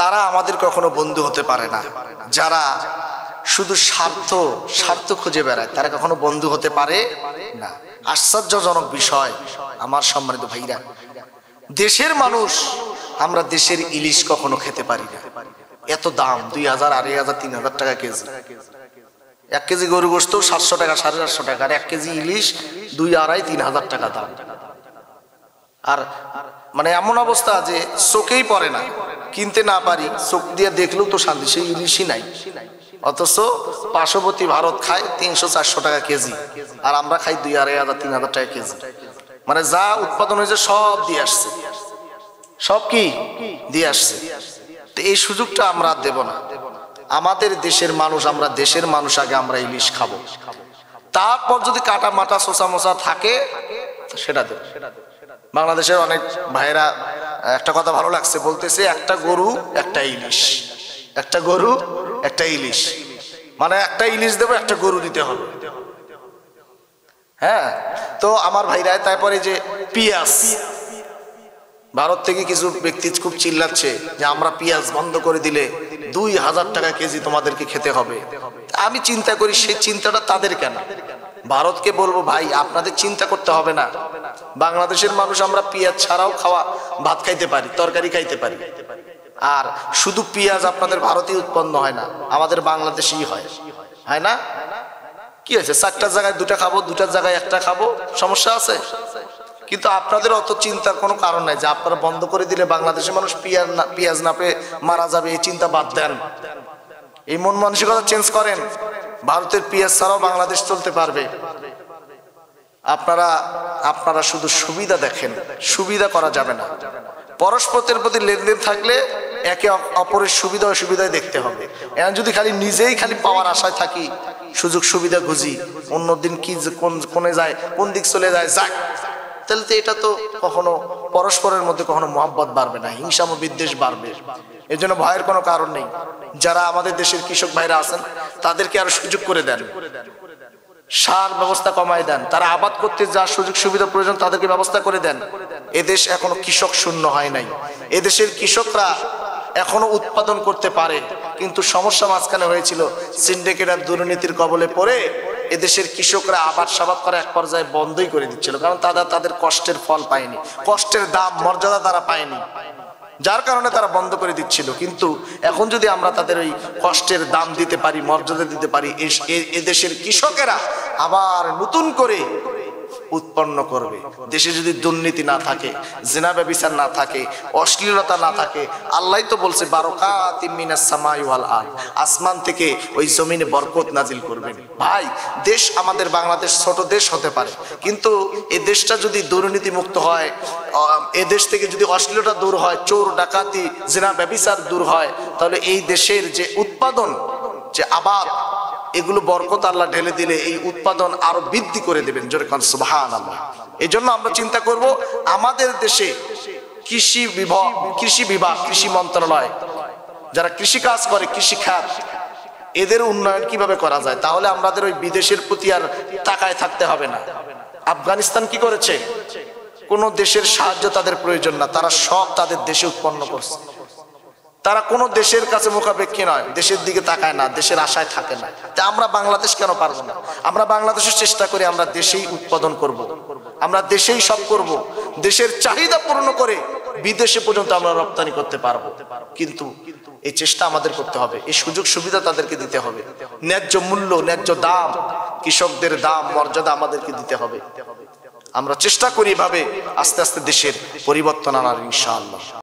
তারা আমাদের কখনো বন্ধু হতে পারে না। যারা শুধু স্বার্থ খুঁজে বেড়ায় তারা কখনো বন্ধু হতে পারে না। আশ্চর্যজনক বিষয় আমার সম্মানিত ভাইরা, দেশের মানুষ আমরা দেশের ইলিশ কখনো খেতে পারি না। এত দাম, 2000, 2500, 3000 টাকা কেজি। 1 কেজি গরু গোশত 700 টাকা, 750 টাকা, আর 1 কেজি ইলিশ 2,500, 3,000 টাকা দাম। আর মানে এমন অবস্থা যে চোখেই পড়ে না, কিনতে না পারি, চোখ দিয়ে দেখলেও তো শান্তি, সেই ইলিশই নাই। অথচ পার্শ্ববর্তী ভারত খায় 300-400 টাকা কেজি, আর আমরা খাই 2,500, 3,000 টাকা কেজি। মানে যা উৎপাদন হয়েছে সব দিয়ে আসছে, সব কি দিয়ে আসছে। তো এই সুযোগটা আমরা দেব না। আমাদের দেশের মানুষ, আমরা দেশের মানুষ, আগে আমরা ইলিশ খাবো, তারপর যদি কাটা মাটা সোসা মোসা থাকে সেটা দেব। বাংলাদেশের অনেক ভাইরা একটা কথা ভালো লাগছে, বলতেছে একটা গরু একটা ইলিশ, একটা গরু একটা ইলিশ, মানে একটা ইলিশ দেবো একটা গরু দিতে হবে। হ্যাঁ, তো আমার ভাইরা, তারপরে যে পেঁয়াজ, ভারত থেকে কিছু ব্যক্তি খুব চিল্লাচ্ছে যে আমরা পেঁয়াজ বন্ধ করে দিলে 2,000 টাকা কেজি তোমাদেরকে খেতে হবে। আমি চিন্তা করি সেই চিন্তাটা তাদের কেন? ভারতকে বলবো ভাই আপনাদের চিন্তা করতে হবে না, বাংলাদেশের মানুষ আমরা পেঁয়াজ ছাড়াও ভাত খাইতে পারি, তরকারি খাইতে পারি। আর শুধু পেঁয়াজ আপনাদের ভারতেই উৎপন্ন হয় না, আমাদের বাংলাদেশেই হয়, হয় না? কি হয়েছে, 4টার জায়গায় 2টা খাবো, 2টার জায়গায় 1টা খাবো, সমস্যা আছে? কিন্তু আপনাদের অত চিন্তার কোনো কারণ নাই যে আপনারা বন্ধ করে দিলে বাংলাদেশের মানুষ পেঁয়াজ না পেয়ে মারা যাবে, এই চিন্তা বাদ দেন। এই মন মানসিকতা চেঞ্জ করেন, ভারতের পেঁয়াজ ছাড়াও বাংলাদেশ চলতে পারবে। আপনারা শুধু সুবিধা দেখেন, সুবিধা করা যাবে না। পরস্পরের প্রতি লেনদেন থাকলে একে অপরের সুবিধা অসুবিধায় দেখতে হবে। এখন যদি খালি নিজেই খালি পাওয়ার আশায় থাকি, সুযোগ সুবিধা খুঁজি, অন্যদিন কি কোনে যায়, কোন দিক চলে যায়, যাক, তাহলে তো এটা তো কখনো পরস্পরের মধ্যে কখনো মহব্বত বাড়বে না, হিংসা ও বিদ্বেষ বাড়বে। এর জন্য ভয়ের কোনো কারণ নেই। যারা আমাদের দেশের কৃষক ভাইরা আছেন তাদেরকে আরো সুযোগ করে দেন, সার ব্যবস্থা কমায় দেন, তারা আবাদ করতে যা সুযোগ সুবিধা প্রয়োজন তাদেরকে ব্যবস্থা করে দেন। এদেশ এখনো কৃষক শূন্য হয় নাই, এদেশের কৃষকরা এখনো উৎপাদন করতে পারে। কিন্তু সমস্যা মাঝখানে হয়েছিল, সিন্ডিকেট আর দুর্নীতির কবলে পড়ে এদেশের কৃষকরা আবাদ সাবাদ করা এক পর্যায়ে বন্ধই করে দিচ্ছিল, কারণ তাদের কষ্টের ফল পায়নি, কষ্টের দাম মর্যাদা তারা পায়নি, যার কারণে তারা বন্ধ করে দিচ্ছিল। কিন্তু এখন যদি আমরা তাদের ওই কষ্টের দাম দিতে পারি, মর্যাদা দিতে পারি, এদেশের কৃষকেরা আবার নতুন করে উৎপন্ন করবে। দেশে যদি দুর্নীতি না থাকে, জিনা ব্যভিচার না থাকে, অশ্লীলতা না থাকে, আল্লাহ তো বলছে বারাকাতিম মিনাস সামাই ওয়াল আরদ, আসমান থেকে ওই জমিনে বরকত নাজিল করবেন। ভাই, দেশ আমাদের বাংলাদেশ ছোট দেশ হতে পারে, কিন্তু এই দেশটা যদি দুর্নীতি মুক্ত হয়, এ দেশ থেকে যদি অশ্লীলতা দূর হয়, চোর ডাকাতি জিনা ব্যভিচার দূর হয়, তাহলে এই দেশের যে উৎপাদন, যে আবাদ, এগুলো বরকত আল্লাহ ঢেলে দিলে এই উৎপাদন আরো বৃদ্ধি করে দেবেন। জোরে কান সুবহানাল্লাহ। এই জন্য আমরা চিন্তা করব আমাদের দেশে কৃষি বিভাগ, কৃষি মন্ত্রণালয়, যারা কৃষি কাজ করে, কৃষি খাত, এদের উন্নয়ন কিভাবে করা যায়, তাহলে আমাদের ওই বিদেশের প্রতি আর তাকায় থাকতে হবে না। আফগানিস্তান কি করেছে? কোন দেশের সাহায্য তাদের প্রয়োজন না, তারা সব তাদের দেশে উৎপন্ন করছে। তারা কোনো দেশের কাছে মুখাপেক্ষী নয়, দেশের দিকে তাকায় না, দেশের আশায় থাকে না। তা আমরা বাংলাদেশ কেন পারবো না? আমরা বাংলাদেশের চেষ্টা করি, আমরা দেশেই উৎপাদন করব, আমরা দেশেই সব করব, দেশের চাহিদা পূর্ণ করে বিদেশে পর্যন্ত আমরা রপ্তানি করতে পারবো। কিন্তু এই চেষ্টা আমাদের করতে হবে, এই সুযোগ সুবিধা তাদেরকে দিতে হবে, ন্যায্য মূল্য, ন্যায্য দাম, কৃষকদের দাম মর্যাদা আমাদেরকে দিতে হবে। আমরা চেষ্টা করি এভাবে আস্তে আস্তে দেশের পরিবর্তন আনার, ইনশাআল্লাহ।